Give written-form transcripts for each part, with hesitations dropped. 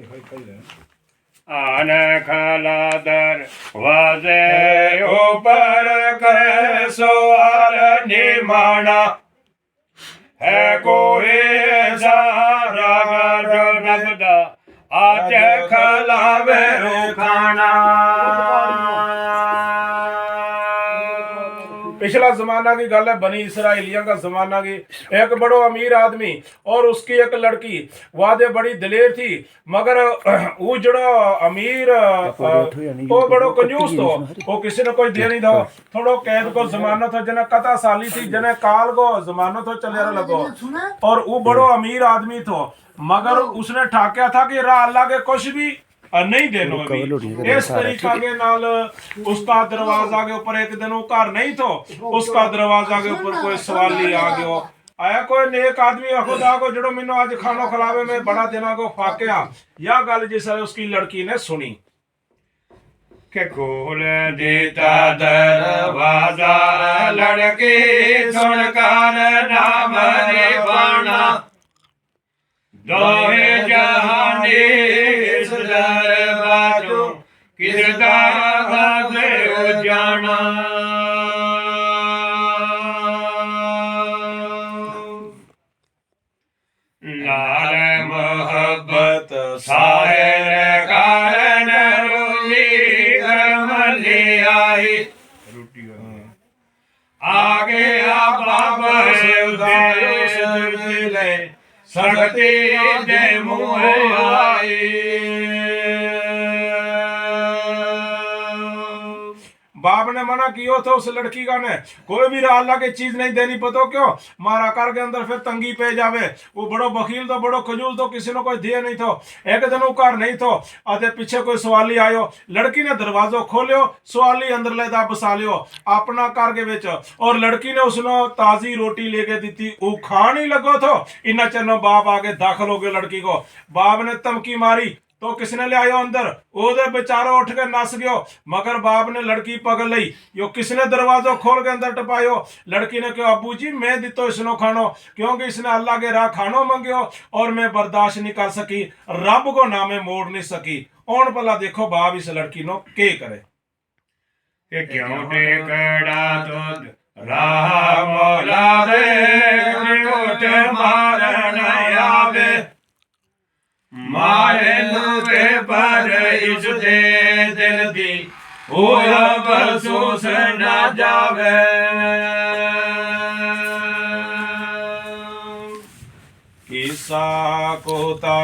आन खला दरवाजे ऊपर करे सवार निमाना है कोई सारा जो नबदा आज खलावे खाना। पिछला जमाना की गल है, बनी इसराइलिया का जमाना की। एक बड़ो अमीर आदमी और उसकी एक लड़की, वादे बड़ी दलेर थी, मगर वो जड़ो अमीर वो बड़ो कंजूस तो वो किसी ने कोई दे नहीं दो। थोड़ो कैद को जमानो था, जने कथा साली थी, जने काल को जमानो तो चले लगो। और वो बड़ो अमीर आदमी तो, मगर उसने ठाक्या था कि रा अल्लाह के कुछ भी नहीं देनो भी। इस तरीका के नाल उसका दरवाजा के ऊपर एक दिन वो घर नहीं तो उसका दरवाजा के ऊपर कोई सवाली आ गयो। आया कोई नेक आदमी खुदा को जड़ो मैनू आज खानो खिलावे में बड़ा दिना को फाकिया। यह गल जिस उसकी लड़की ने सुनी के खोल देता दरवाजा लड़की सुनकर नाम रे बाना दोहे जहानी इस दरवाजों किरदार में जाना। लाल मोहब्बत साहिर कारण रूली गरमली आई आगे आप ले सकती दे मुँह आई। बाप ने मना किया था उस लड़की का ने कोई भी अल्लाह की चीज नहीं देनी, पतो क्यों मारा कर के अंदर फिर तंगी पे जावे। वो बड़ो बकील तो बड़ो खजूल तो किसी ने कोई दिए नहीं तो। एक दिन वो घर नहीं तो आधे पीछे कोई सवाली आयो, लड़की ने दरवाजो खोलियो, सवाली अंदर लेदा बसा लियो अपना कर के बेच। और लड़की ने उसने ताजी रोटी लेके दी थी, वो खान ही लगो तो इन्ना चनो बाप आके दाखिल हो गए लड़की को। बाप ने धमकी मारी तो किसने ले आयो अंदर, ओदे बेचारो उठ के नस गयो। मगर बाप ने लड़की पकड़ लई, यो किसने दरवाजा खोल के अंदर टपायो। लड़की ने कहा अबू जी मैं दितो इसनो खानो, क्योंकि इसने अल्लाह के राह खानो मंगियो और मैं बर्दाश्त नहीं कर सकी, रब को नामे मोड़ नहीं सकी। और भला देखो बाप इस लड़की नो के करे। क्यों टेकड़ा दूध राह मौला दे उठ मारन आवे मारे लूटे पर इस दे दिल दी होया बसूस न जावे। किसा कोता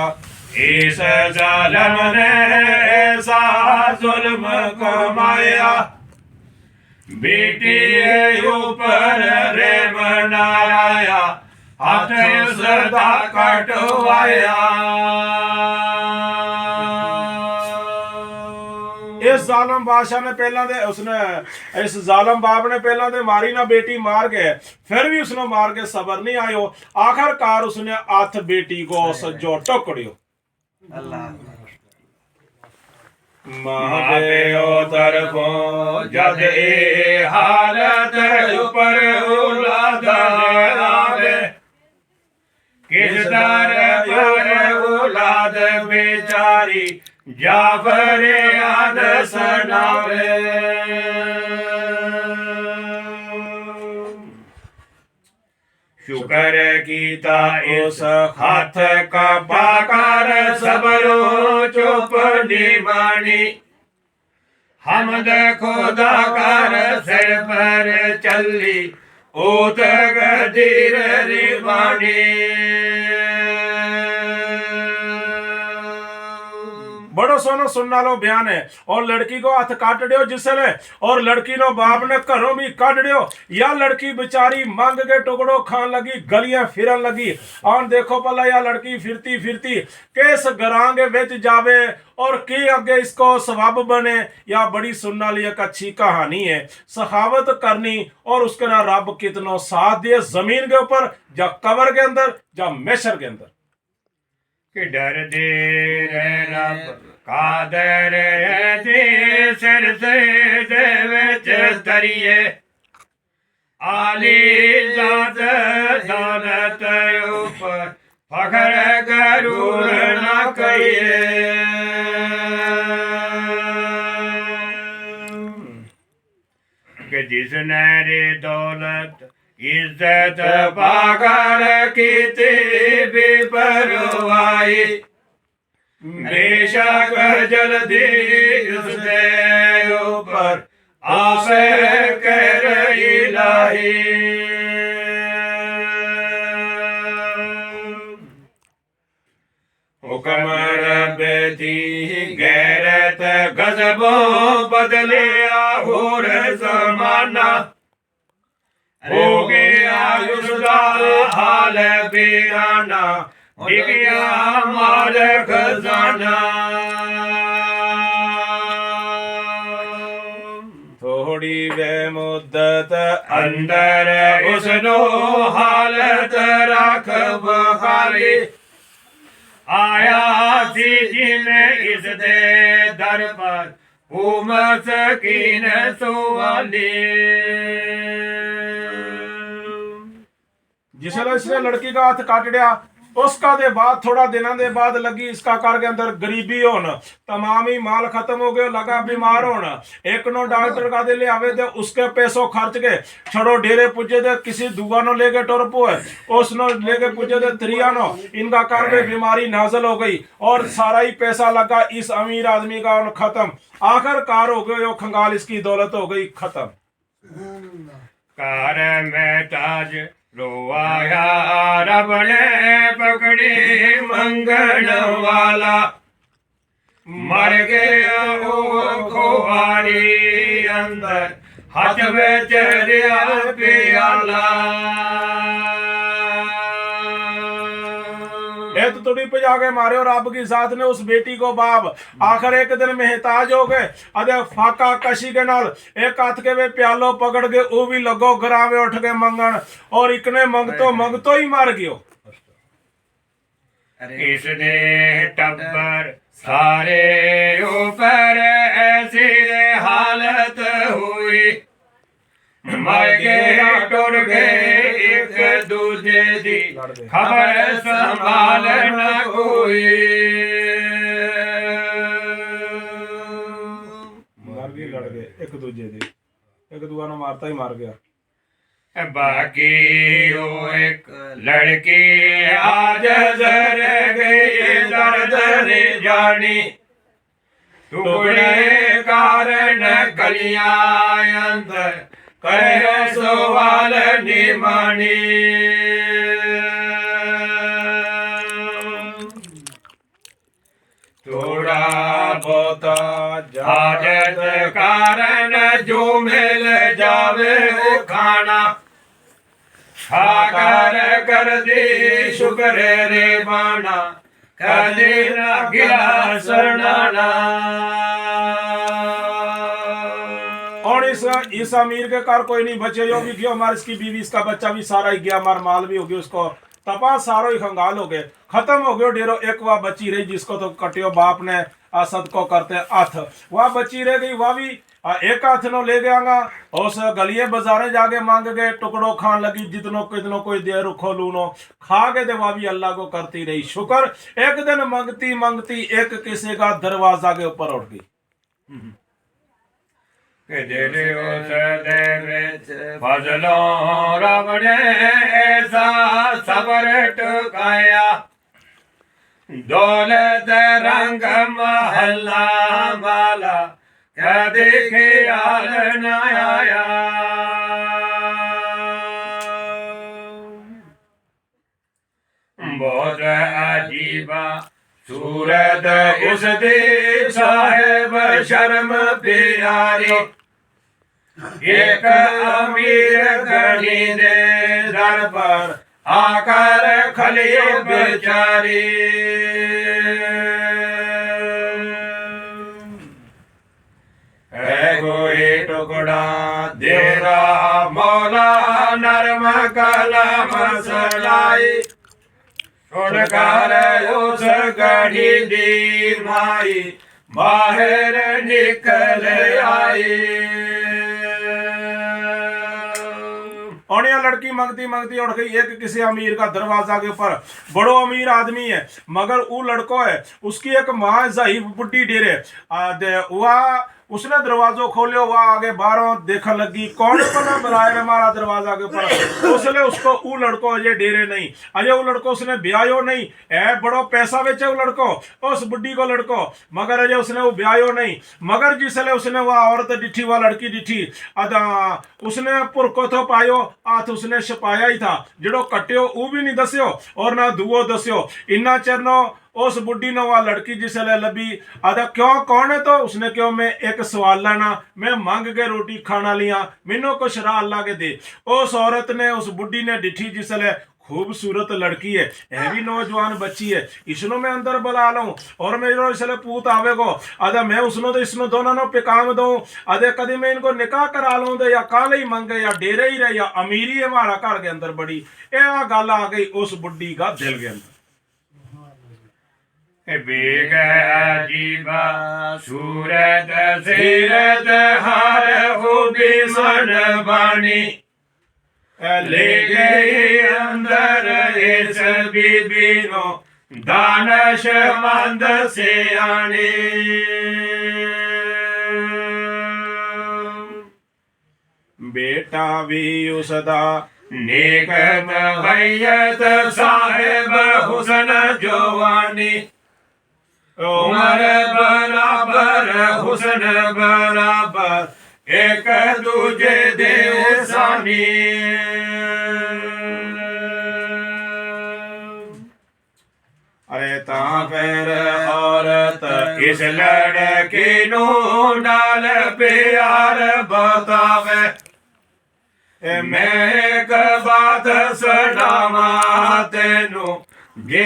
इस जालिम ने ऐसा जुल्म कमाया, बेटी ऊपर रे मनाया हाथ सदा कटवाया। इस जालम बादशाह ने पहला दे उसने इस जालम बाप ने पहला दे मारी ना बेटी मार गए, फिर भी उसने मार के सबर नहीं आयो। आखिरकार उसने हाथ बेटी को सजो टकड़ियो। महादेव तरफों जद ए हालत ऊपर औलाद आवे किस दर पर औलाद बेचारी जाफर याद सनावे। शुक्र कीता इस हाथ का पाकर सबरो चुप निमानी हमद खुदा कर सिर पर चली ओत गदीर रिवानी। बड़ो सोनो सुनना लो बयान है। और लड़की को हाथ काट दियो जिसले, और लड़की नो बाप ने घरों भी काट दियो। या लड़की बेचारी मांग के टुकड़ो खान लगी, गलियां फिरन लगी। और देखो पला या लड़की फिरती फिरती किस गरांगे बेच जावे और के आगे इसको सवाब बने। या बड़ी सुनना ली एक अच्छी कहानी है, सखावत करनी और उसके ना रब कितनो साथ दिए जमीन के ऊपर, या कबर के अंदर या मैशर के अंदर। कि डर दे रब कादर दे सिर से दे विच तरिए आली जात दौलत ऊपर फखर गरूर न कहिए। जिसने रे दौलत इज्जत पाकर कीती बेपरवाही बेशक जल्दी उसके ऊपर आसे कर इलाही हुक्म रब्बी गैरत गजबों बदले और जमाना हो गया उसका हाल बेराना बिक गया माल खजाना थोड़ी वे मुद्दत अंदर उसनो हालत रख बहाली आया सी जिन्हें इस दे दर पर मसकीन सुवाली जिसने इसने लड़की का हाथ काट दिया उसका दे बाद थोड़ा दिनों दे बाद लगी इसका घर के अंदर गरीबी होना तमाम ही माल खत्म हो गया लगा बीमार होना एक नो डॉक्टर का दे ले आवे थे उसके पैसों खर्च के छड़ो डेरे पूछे थे किसी दुआ नो लेके टोरपो है उसनो लेके पूछे थे त्रियानो इनका घर में बीमारी नाजल हो गई और सारा ही पैसा लगा इस अमीर आदमी का खत्म आखिरकार हो गए खंगाल इसकी दौलत हो गई खत्म कार में ताज रोवाया रब ने पकड़ी मंगल वाला मर गया वो खुआरी अंदर हाथ में चरिया प्याला तो तुड़ी पे जाके मारे और रब की जात ने उस बेटी को बाप आखिर एक दिन मेहताज हो गए अदे फाका कशी के नाल एक हाथ के वे प्यालो पकड़ के वो भी लगो घरावे उठ के मंगन और इकने मंगतो ही मार गयो इसने टब्बर सारे ऊपर ऐसी हालत हुई मर गया टुर गए एक दूजे दी खबर संभाल न कोई मर गए लड़ गए एक दूजे दी एक दुआ ने मारता ही मार गया बाकी वो एक लड़की आज जर गई दर्द रे जानी टुकड़े कारण कलियां अंदर करे सवाल निमानी थोड़ा बहुत हाजत कारण जो मिल जावे वो खाना खाकर कर दे शुक्र रे बाना कदे ना गिरा सरनाना और इस अमीर के कार कोई नहीं बचे जो भी गया हमारे इसकी बीवी इसका बच्चा भी सारा ही गया हमारा माल भी हो गया उसको तपा सारो ही खंगाल हो गए खत्म हो गयो डेरो एक वह बची रही जिसको तो कटियो बाप ने असद को करते हाथ वह बची रह गई वह भी एक हाथ नो ले गया उस गलिए बाजारे जाके मांग गए टुकड़ो खान लगी जितनो कितनो कोई दे रुखो लूनो खा के दे वह भी अल्लाह को करती रही शुक्र एक दिन मंगती मंगती एक किसी का दरवाजा के ऊपर उठ गई फजलों रब ने ऐसा सबर टुकाया दौलत रंग महल्ला वाला कदे ख्याल न आया बहुत अजीबा सूरत उस दे साहेब शर्म प्यारी एक अमीर गणी दे दर पर आकर खलियो बेचारी है कोई टुकड़ा देरा मौला नरम कलम सलाई सुनकर उस गढ़ी दी माई बाहर निकल आई और यह लड़की मंगती मंगती उठ गई एक किसी अमीर का दरवाजा के ऊपर बड़ो अमीर आदमी है मगर वो लड़को है उसकी एक माँ जाही बुढ़ी डेरे उसने दरवाजो खोलियो, वह आगे बाहरों देखा लगी कौन बना बुलाए रे मारा दरवाजा के ऊपर। उसने उसको ऊ लड़को अजय डेरे नहीं, अजय वो लड़को उसने ब्यायो नहीं, है बड़ो पैसा बेचे वो लड़को उस बुढ़ी को लड़को, मगर अजय उसने वो ब्यायो नहीं। मगर जिसले उसने वह औरत डिठी, वह लड़की डिठी, अदा उसने पुरको तो पायो हाथ उसने छपाया ही था, जड़ो कट्यो ऊ भी नहीं दस्यो और ना दुओ दस्यो। इन्ना चरनो उस बुढ़ी ने वह लड़की जिसले लभी, आदा क्यों कौन है, तो उसने क्यों मैं एक सवाल लाना, मैं मांग के रोटी खाना लिया, मैनू कुछ राह अल्लाह के दे। उस औरत ने उस बुढ़ी ने डिठी जिसले खूबसूरत लड़की है भी नौजवान बच्ची है, इसनो मैं अंदर बुला लूं और मेरे इसलिए पूत आवेगो, अदा मैं उसनो तो इसनो दोनों नो पे काम दूं, अदे कभी मैं इनको निकाह करा लूं दे, या काले ही मंगे या डेरे ही रहे या अमीरी है हमारा घर के अंदर बड़ी। यह गल आ गई उस बुढ़ी का दिल के अंदर। बेग अजीबा सूरत सीरत हर खूबी मन बानी, ले गई अंदर इस बीबी नो दानशमंद सियाणी। बेटा भी उसदा नेक मैयत साहेब हुसन जवानी, उमर बराबर हुसन बराबर एक दूजे दे सानी। अरे ता फिर औरत इस लड़की नू नाल प्यार बतावे, मैं एक बात सुनावा तेनू जे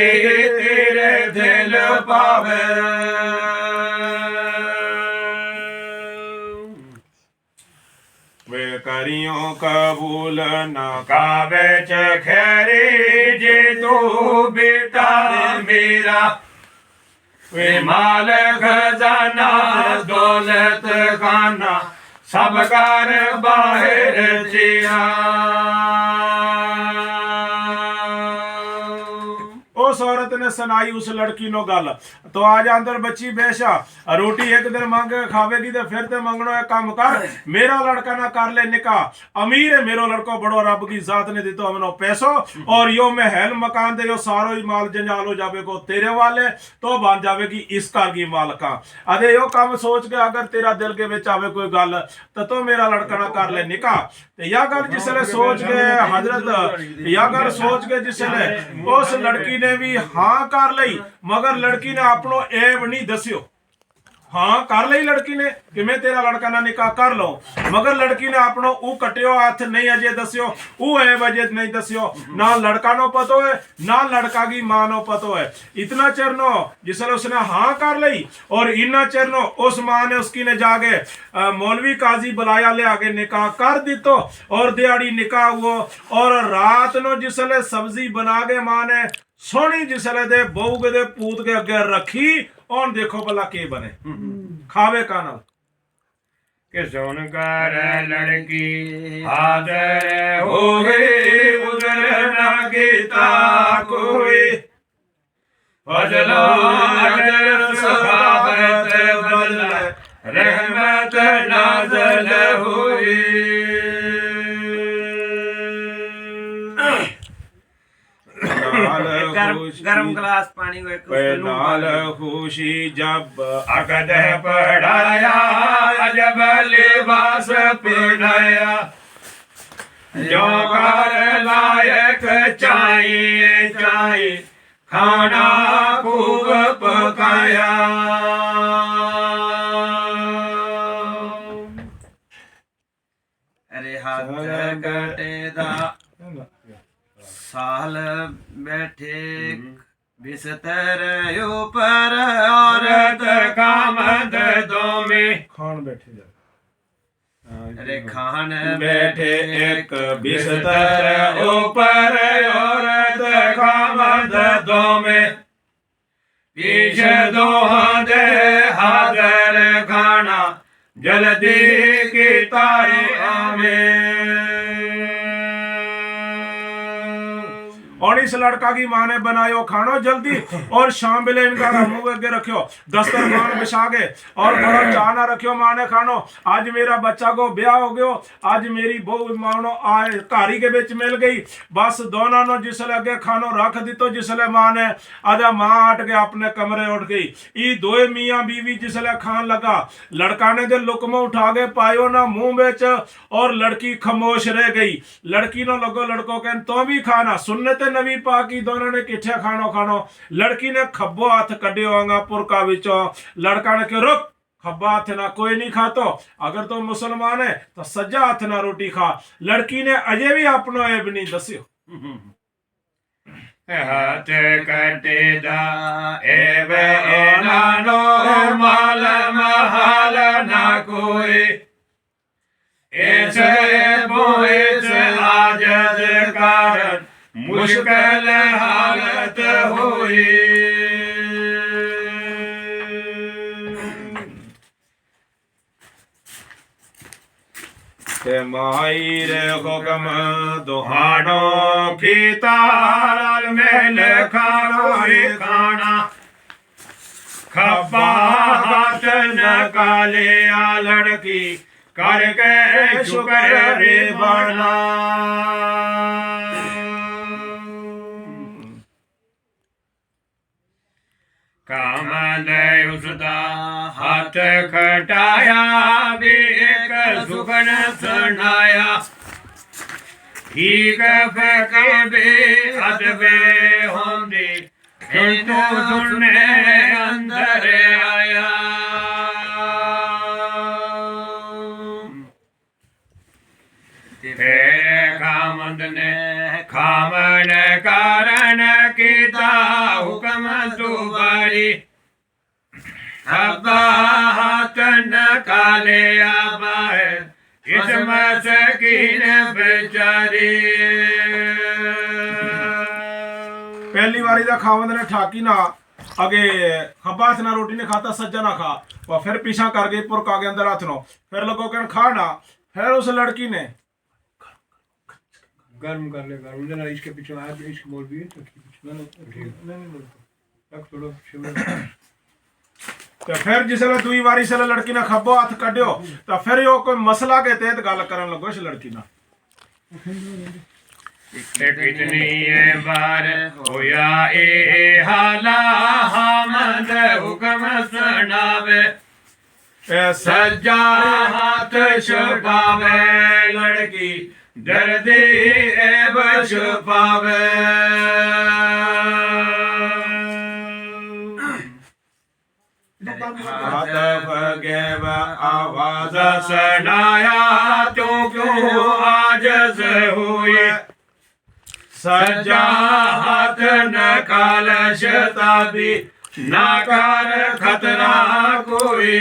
तेरे दिल पावे। वे करियो कबूल न कावे च खैरी जे तू बेटा मेरा, वे माल खजाना दौलत खाना सब कर बाहर जिया। उस औरत ने सुनाई उस लड़की नो गल, तो आज अंदर बच्ची बेशा रोटी एक दिन मांग के खावेगी तो फिर ते मंगनो है काम कर, मेरा लड़का ना कर ले निकाह, अमीर है मेरो लड़को बड़ो, रब की जात ने दी तो हमनो पैसो और यो महल मकान दे, यो सारो ही माल जंजाल हो जावे को तेरे वाले तो बन जावेगी इस घर की मालका। अरे यो काम सोच के अगर तेरा दिल के विच आवे कोई गल तो मेरा लड़का ना कर ले निकाह, तो या गल जिसले सोच के हजरत या गल सोच के जिसले उस लड़की ने भी हाँ कर लई, मगर लड़की ने अपनो ऐब नहीं दस्यो। हाँ कर लई लड़की ने कि मैं तेरा लड़का ना निकाह कर लो, मगर लड़की ने अपनो ऊ कटियो हाथ नहीं अजय दस्यो, ऊ ऐब अजय नहीं दस्यो, ना लड़का नो पतो है ना लड़का की मां नो पतो है। इतना चरनो जिसले उसने हाँ कर लई और इतना चरनो उस मां ने उसकी ने जाके मौलवी काजी बुलाया, ले आगे निकाह कर दितो और दिहाड़ी निकाह हुआ। और रात नो जिसले सब्जी बना के मां ने सोनी जिसले दे बहू के दे पूत के अगे रखी, और देखो भला के बने खावे का ना कि सुनकर लड़की हाजर होवे उधर ना गीता कोई, फजलो अजर सखावत बदल रहमत नाज़िल हुई। गरम गिलास पानी नाल खुशी जब अकद पढ़ाया जब लिबास पहनाया, जो कर लायक चाहिए चाहिए खाना खूब पकाया। अरे हाथ कटे दा साल बैठे बिस्तर ऊपर औरत कामद दो में खान बैठे जा, अरे खान बैठे एक बिस्तर ऊपर औरत कामद दो में, पीछे दो दे हाजर खाना जल्दी की तारीख में। और और इस लड़का की माँ ने बनायो खानो जल्दी और शाम बेले इनका मुंह अगे रखियो दस्तरखान बिछा के और बड़ा चाह ना रखियो माँ ने खानो आज मेरा बच्चा को ब्याह हो गयो आज मेरी बहू मानो आए कारी के बिच मिल गई बस दोनों नो जिसले अगे खानो रख दितो जिसले माँ ने आजा माँ हट के अपने कमरे उठ गई ई दोए मियाँ बीवी जिसले खान लगा लड़का ने दे लुकमा उठा के पायो ना मुंह बेच और लड़की खामोश रह गई लड़की नो लगो लड़को कह तो भी खाना सुन्नत नबी पाकी दोनों ने किठे खानो खानो लड़की ने खब्बो हाथ कड्यो आंगा पुरका विचो लड़का ने कहो रुक खब्बा हाथ ना कोई नहीं खातो अगर तो मुसलमान है तो सज्जा हाथ ना रोटी खा लड़की ने अजय भी अपनो ऐब नहीं दस्यो हाथ कटे दा एव एनानो माल महाल ना कोई ऐसे बोइस आजज कारण मुश्किल हालत हुई माई रे हुक्म दुहानो की ताल में खानो रे खाना खब्बा हाथ न काले आ लड़की करके शुक्र रे बना कामद उसदा हाथ खटाया भी एक सुखन सुनाया ठीक फके बे अदबे होंदी हिंदू सुनने अंदर आया तेरे खामद ने खामन कारण किता हुक्म दुबारी खब्बा हाथ न काले आबाए इस मसकीन बेचारी पहली बारी दा खावंद ने ठाकी ना अगे खब्बा हाथ ना रोटी ने खाता सज्जा ना खा और फिर पीछा कर गई पुरका के अंदर हाथ नो फिर लोगों कहन खा ना फिर उस लड़की ने गर्म कर ले गर्म जरा इसके पीछे आया तो इसके मोड़ भी है तो नहीं रख थोड़ा शिवर तो फिर जिसले दुई बारी से लड़की ने खब्बो हाथ कड्यो तो फिर यो कोई मसला के तहत गल करन लगो इस लड़की ना कितनी बार होया ए हाला हमद हुक्म सुनावे सज्जा हाथ छुपावे लड़की दर्दी ऐब छुपावे हाथ भगेव आवाज सनाया क्यों क्यों आजज हुए सज्जा हाथ न कालश ताबी नाकार खतरा कोई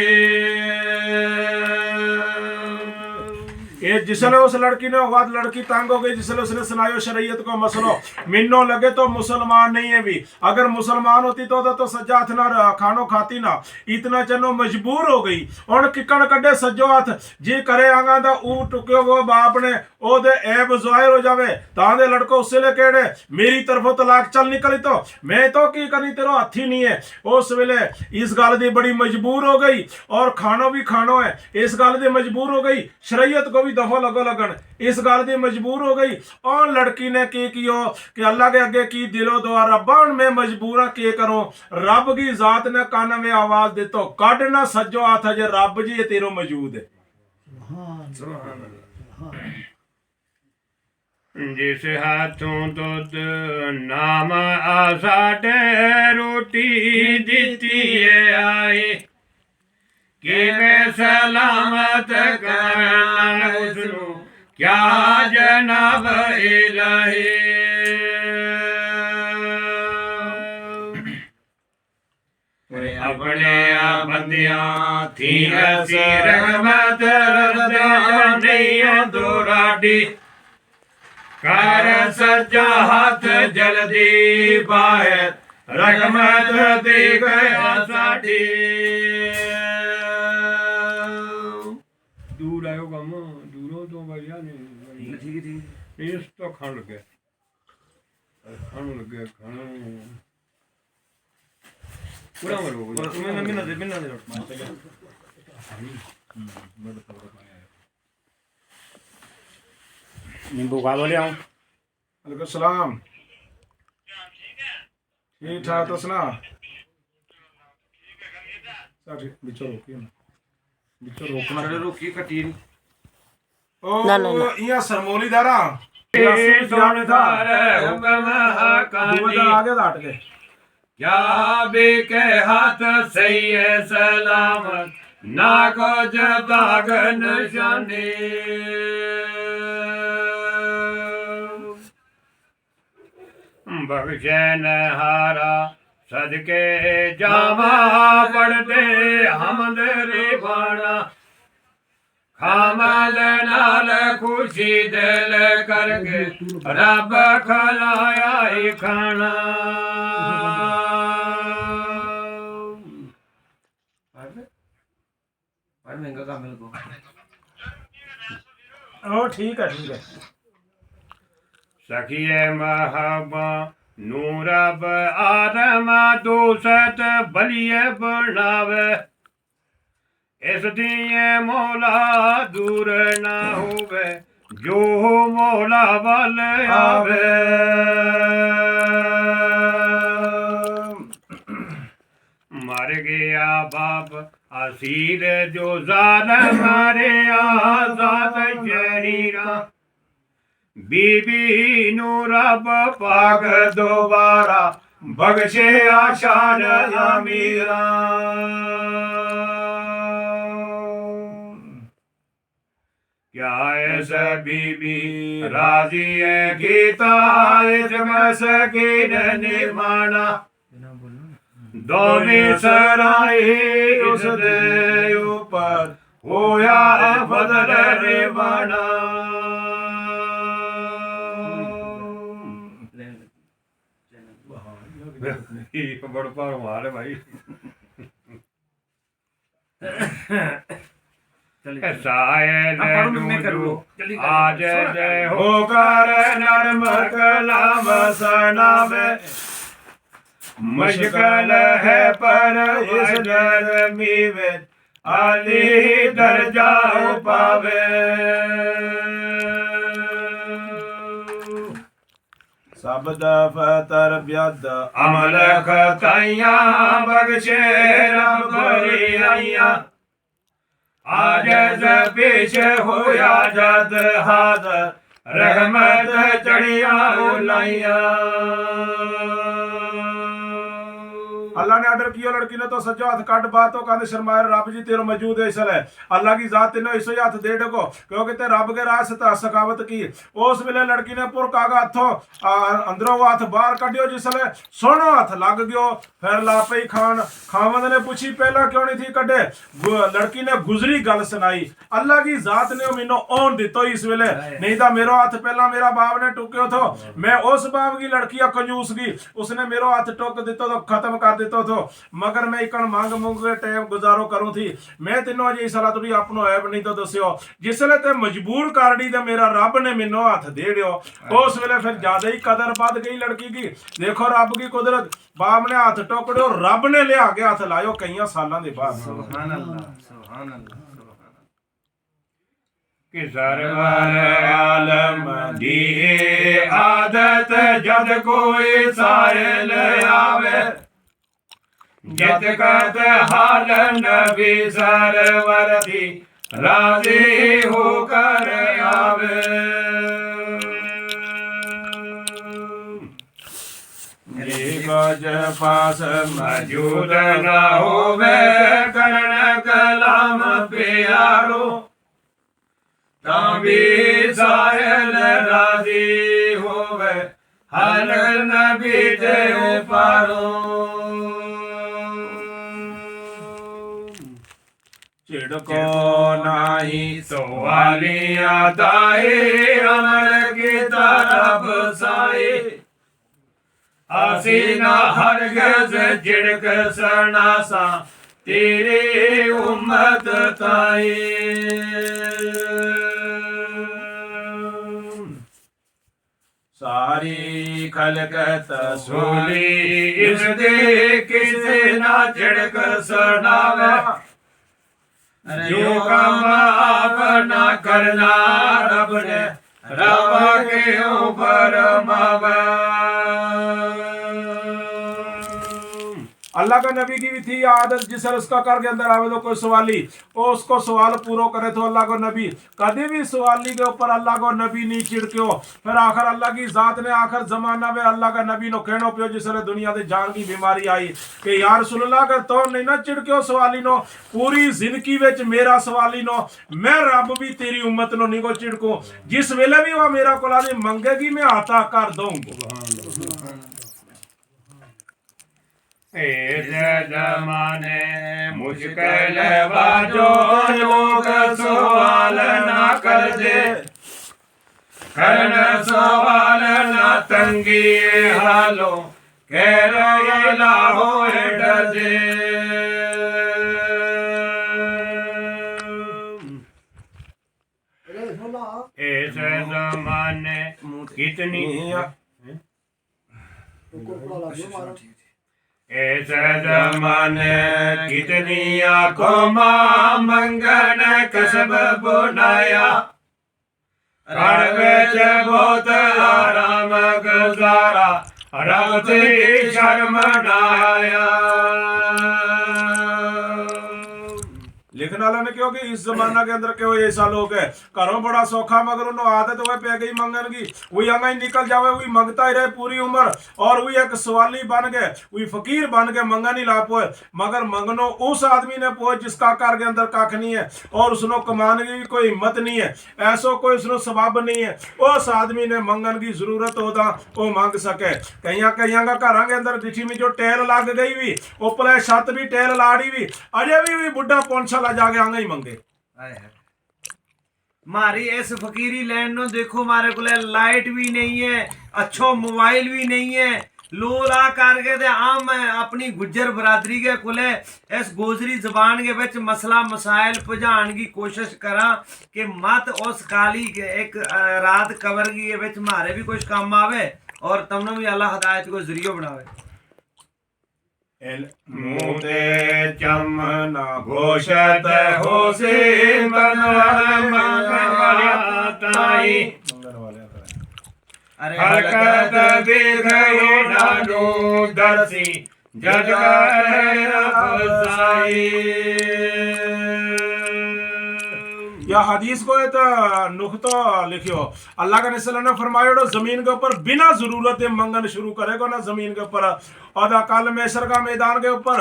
ये जिसले उस लड़की ने आवाज लड़की तंग हो गई जिसले उसने सुनायो शरीयत को मसलो मिन्नो लगे तो मुसलमान नहीं है भी अगर मुसलमान होती तो सज्जा हाथ ना खानो खाती ना इतना चनो मजबूर हो गई और किकन कड्डे सज्जो हाथ जी करे आंगा दा ऊ टुक्यो वो बाप ने ओ दे ऐब जाहिर हो जावे तांदे लड़को उसले केड़े मेरी तरफों तलाक चल निकली तो मैं तो की करनी तेरो हाथी नहीं है उस वेले इस गल दी बड़ी मजबूर हो गई और खानो भी खानो है इस गल दी मजबूर हो गई शरीयत को भी दफा लगो लगन इस गल दी मजबूर हो गई और लड़की ने की कियो कि अल्लाह के अगे की दिलो दुआ रब्बा मैं मजबूर के करूं रब की जात ने कान में आवाज दे तो कड ना सज्जो हाथ जे रब जी ये तेरो मौजूद है जिस हाथों दुध नाम आसाटे रोटी दीती है आए कि मैं सलामत करना उसनु क्या जनाब इलाही अपने बंदियां थी ऐसी रहमत रज़ा नहीं दोराडी कर सज्जा हाथ जल्दी बाहर रहमत दे गया साडी दूर आयो गम दूरों तो भैया नहीं ठीक इस तो खंड के खाने लगे खाना पूरा मरो मिन्ना दे नींबू खा लो ले आऊं अलैकुम सलाम ठीक ठाक तो सुना बिचो रोकिए ना बिचो रोकना चलो रुकी कटी नहीं ओ यहाँ सरमोली दारा आगे दाट के क्या बेके हाथ सही है सलामत ना को दाग निशानी बख्शन हारा सदके जावा पढ़ते हम दे बाणा खामद नाल खुशी दिल करके रब खलाया ही खाना महंगा काम है को ओ ठीक है सखिए महबा नूरब आदम दूसत बलिए बनावे इस दिए मौला दूर ना होवे जो मौला बल आवे मर गया बाप असीर जो जालम मारे आजाद शरीरा बीबी नू रब पाक दोबारा बख्शे आशान अमीरा क्या ऐसा बीबी राजी है गीता सकीन निमाना दोनी सराई उस दे ऊपर होया बदल रेवाना बड़ पर मार भाई सायल आज जय होकर नरम कलाम सनावे मुश्किल है पर इस गर्मी में अली दर्जा पावे सब दफतर ब्यद अमल खताइया बख्शे रब बरियाइया आज पेश होया जद हाद रहमत चढ़िया उलाइया अल्लाह ने ऑर्डर किया लड़की ने तो सज्जो हाथ काट बातों का शर्माए रब जी तेरो मौजूद है इसले अल्लाह की जात तेनो इसो हाथ दे डको क्योंकि ते रब के राह से सखावत की उस वेले लड़की ने पुर कागा हाथों अंदरों हाथ बाहर कटियो जिसले सोनो हाथ लग गयो फिर लापई खान खावंद ने पूछी पहला क्यों नहीं थी कटे लड़की ने गुजरी गल सुनाई अल्लाह की जात ने मैनू ओन दितो इस वेले नहीं तो मेरो हाथ पहला मेरा बाप ने टुक्यो थो मैं उस बाप की लड़की कंजूस की उसने मेरो हाथ टुक दितो तो खत्म कर दितो थो मगर मैं इकन मांग मुंग के टाइम गुजारो करूं थी मैं तीनों अजे सलाह तुड़ी अपनो ऐब नहीं तो दस्यो जिसले ते मजबूर कर दी ते मेरा रब ने मैनू हाथ दे दियो उस वेले फिर ज्यादा ही कदर बद गई लड़की की देखो रब की कुदरत बाप ने हाथ टोकड़ो रब ने लिया के हाथ लायो कई सालों के बाद सुभान अल्लाह सुभान अल्लाह कि सरवर आलम दी आदत जद कोई साहिल आवे जित कत हाल नबी सरवर दी राजी होकर आवे गज पास मौजूद न होवे करण कलाम प्यारो ताबी साहिल राजी होवे हर नबी दे पारो चिड़को नाही सवालिया दाए अमर की तरफ साए आसीना हरगज जिड़क सनासा तेरे उम्मत ताए सारी खलकत सूली इस दे किसे ना छिड़क सुनावे जो काम अपना करना रब ने रब के ऊपर मावे अल्लाह का नबी की भी थी आदत जिस उसका कर के अंदर आवे तो कोई सवाली वो उसको सवाल पूरा करे तो अल्लाह को नबी कभी भी सवाली के ऊपर अल्लाह को नबी नहीं चिड़क्यो। फिर आखिर अल्लाह की जात ने आखिर जमाना में अल्लाह का नबी नो कहनो पियो जिसने दुनिया से जान की बीमारी आई कि यार रसूलुल्लाह कर तो नहीं ना चिड़क्यो सवाली नो पूरी जिंदगी विच मेरा सवाली नो मैं रब भी तेरी उम्मत नो नहीं को चिड़को जिस वेले भी वह मेरा कोला मंगेगी मैं आता कर दूंगा। इस जमाने मुश्किल बाजो लोग सवाल ना कर दे करन सवाल ना तंगी हालो कह रहे लाहो डर दे इस जमाने कितनी इस जमाने कितनी आंखों मंगन कसब बुनाया रण विच बहुत आराम गुजारा रब तेरी शर्म नाया। लिखने वाला ने क्यों कि इस जमाना के अंदर क्यों ऐसा लोग है घरों बड़ा सौखा मगर उन्होंने आदत हुए पे गई मंगन की वही अंगा निकल जावे वही मंगता ही रहे पूरी उम्र और वही एक सवाली बन गए वही फकीर बन के मंगन ही ला पोए मगर मंगनो उस आदमी ने पोए जिसका कार के अंदर कख नहीं है और उसनो कमाने की भी कोई हिम्मत नहीं है ऐसो कोई उसनो सबब नहीं है उस आदमी ने मंगन की जरूरत होता वो मंग सके। कहीं कहीं का घर के अंदर दिठी में जो टेल लग गई भी उपले छत भी टेल लाड़ी भी अजय भी बुढ़ा पौंछा जाके आंगा ही मंगे मारी इस फकीरी लैंड नो देखो मारे को लाइट भी नहीं है अच्छो मोबाइल भी नहीं है लोला करके दे आम अपनी गुज्जर बरादरी के कुले इस गोजरी जबान के विच मसला मसाइल पुजान की कोशिश करा कि मत उस काली के एक रात कवर की विच मारे भी कुछ काम आवे और तुमने भी अल्लाह हदायत को जरियो बनावे। मुते चमना घोषत हो से मंगलताई हरकत दिखाई डालो दर्शी जग या हदीस को तो नुकतो लिखियो अल्लाह का नबी ने फरमाया जमीन के ऊपर बिना जरूरत मंगन शुरू करेगा ना जमीन के ऊपर और कल मैशर का मैदान के ऊपर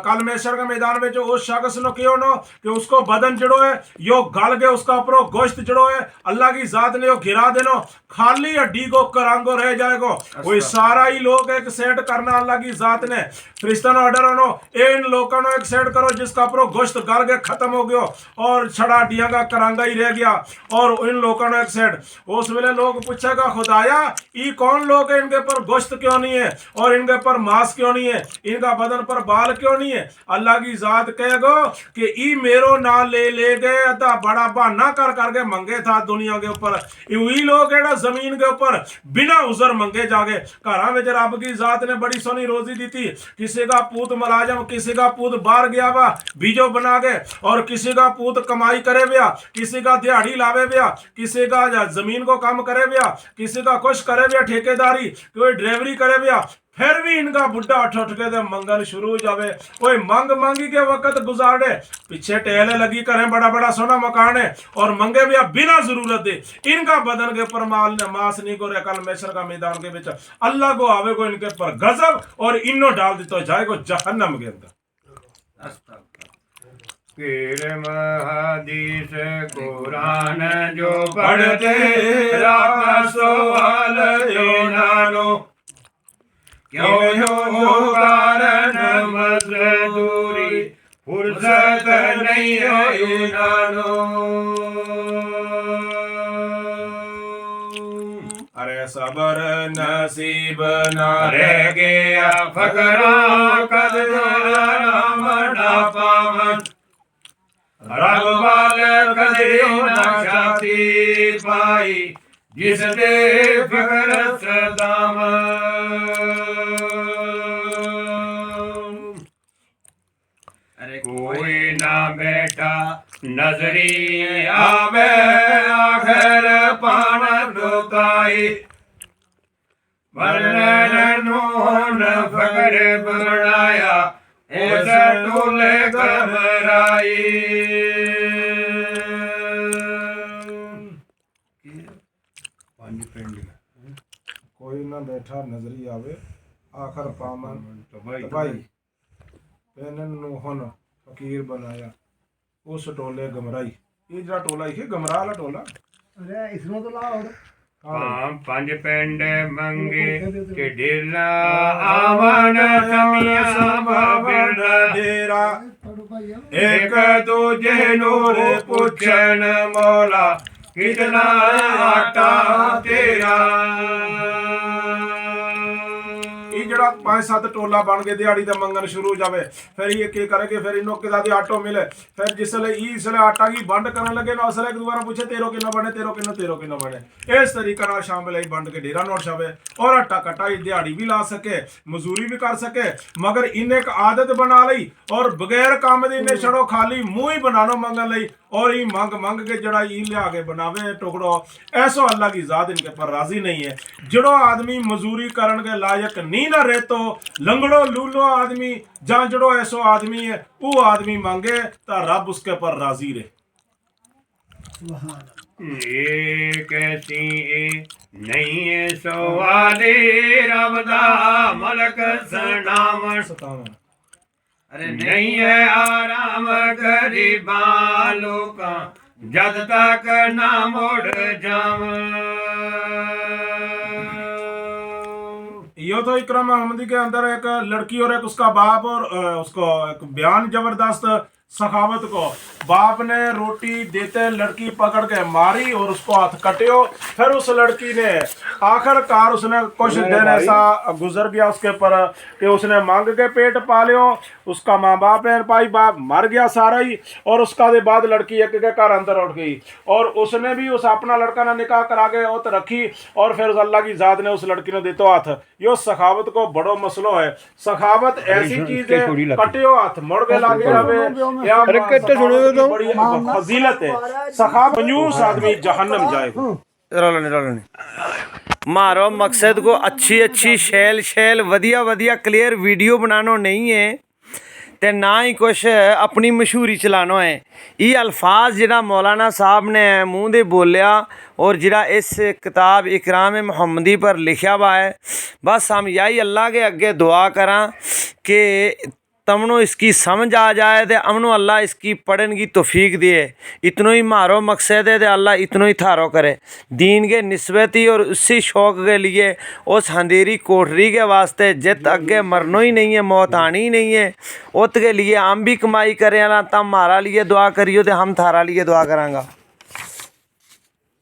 कल मैशर का मैदान में जो उस शख्स ने क्यों नो कि उसको बदन जड़ो है यो गल के उसका ऊपर गोश्त जड़ो है अल्लाह की जात ने यो गिरा देनो खाली हड्डी को करांगो रह जाएगा वही सारा ही लोग एक सेट करना अल्लाह की जात ने फरिश्ता ने ऑर्डर होनो इन लोगों ने एक सेट करो जिसका ऊपर गोश्त गल के खत्म हो गया और छड़ा हड्डियां का करांगा ही रह गया और इन लोगों ने एक सेट उस वेले लोग पूछेगा खुदाया ये कौन लोग है इनके ऊपर गोश्त क्यों नहीं है और इनके ऊपर मांस क्यों नहीं है इनका बदन पर बाल क्यों नहीं है अल्लाह की जात कहेगो कि ई मेरो ना ले गए अदा बड़ा बहाना कर करके मंगे था दुनिया के ऊपर वही लोग एड़ा जमीन के ऊपर बिना उजर मंगे जागे घर में रब की जात ने बड़ी सोनी रोजी दी थी किसी का पूत मुलाजम किसी का पूत बाहर गया वा बीजो बना के और किसी का पूत कमाई करे व्या किसी का दिहाड़ी लावे व्या किसी का जमीन को काम करे व्या किसी का कुछ करे व्या ठेकेदारी कोई ड्राइवरी करे व्या फिर भी इनका बुढ़ा उठ के दे मंगन शुरू हो जावे कोई मंग मांगी के वक्त गुजारे पीछे टेले लगी करें बड़ा बड़ा सोना मकान है और मंगे भी बिना जरूरत दे इनका बदन के ऊपर माल ने मांस नहीं को कल मैशर का मैदान के बीच अल्लाह को आवे को इनके ऊपर गजब और इनो डाल दितो जाएगो जहन्नम के अंदर। हदीस कुरान जो पढ़ते रात सवाल जो नानो क्यों हो कारण मजदूरी फुर्सत नहीं है नानो अरे सबर नसीब न रह गया फकरा कद ना पावन रब वाले कदे ना शाती पाई जिस दे फकर अरे कोई ना बैठा नजरी आवे आखिर पान दुकाई वरन नून फकड़ बनाया उस टोले घबराई पानी पेंड कोई ना बैठा नजरी आवे आखर पामन तबाही तबाही पेनन नूहन फकीर बनाया उस टोले गमराई। ये जरा टोला ही है गमरा वाला टोला। अरे इसमें तो लाओ पंज पिंड मंगे के ढेला आवन समिया बाबन डेरा एक दूजे नूर पुछन मौला कितना आटा तेरा ये जरा 5-7 टोला बन के दिहाड़ी दा मंगन शुरू हो जावे फिर ये के करे फिर इनो के दादी आटो मिले फिर जिसले इसले आटा की बंड करने लगे ना असले एक दोबारा पूछे तेरो किनो बने तेरो किनो बने इस तरीका नाल शामिल है बंड के डेरा नोट छावे और आटा कटाई दिहाड़ी भी ला सके मजूरी भी कर सके मगर इन्हें एक आदत बना ली और बगैर काम दी इन्हें छड़ो खाली मुंह ही बनानो मंगन लई और ये मंग के जड़ा ई लिया के बनावे टुकड़ो ऐसो अल्लाह की जात इनके पर राजी नहीं है। जड़ो आदमी मजूरी करन के लायक नहीं ना रहतो लंगड़ो लूलो आदमी जहाँ जड़ो ऐसो आदमी है वो आदमी मांगे ता रब उसके पर राजी रहे। एक सी नहीं सवाले रब दा मलक सनावन सतावन अरे नहीं है आराम गरीबां लोका जद तक ना मुड़ जाव यो तो इकराम अहमदी के अंदर एक लड़की और एक उसका बाप और उसको एक बयान जबरदस्त सखावत को बाप ने रोटी देते लड़की पकड़ के मारी और उसको हाथ कटियो फिर उस लड़की ने आखिरकार उसने कुछ दिन ऐसा गुजर गया उसके पर कि उसने मांग के पेट पालियो उसका माँ बाप है भाई बाप मर गया सारा ही और उसका दे बाद लड़की एक के घर अंदर उठ गई और उसने भी उस अपना लड़का ने निकाह करा के औत रखी और फिर उस अल्लाह की जात ने उस लड़की ने देतो हाथ। यो सखावत को बड़ो मसलो है। सखावत ऐसी चीज है कटियो हाथ मुड़ के लागे हवे बड़ी फजीलत है। सखावत कंजूस आदमी जहन्नम जाएगा। मारो मकसद को अच्छी शैल वधिया क्लियर वीडियो बनानो नहीं है ते ना ही कुछ अपनी मशहूरी चलानो है। ये अल्फाज जिहड़ा मौलाना साहब ने मुँह दे बोलिया और जिहड़ा इस किताब इकराम मुहम्मदी पर लिखा हुआ है बस हम यही अल्लाह के अगे दुआ करा कि तमनो इसकी समझ आ जाए तो अमनो अल्लाह इसकी पढ़न की तौफीक दे। इतनो ही मारो मकसद है तो अल्लाह इतनो ही थारो करे दीन के निस्बती और उसी शौक़ के लिए उस अंधेरी कोठरी के वास्ते जित अगे मरनो ही नहीं है मौत आनी ही नहीं है उत के लिए हम भी कमाई करें तब हमारा लिए दुआ करियो तो हम थारा लिए दुआ करांगा।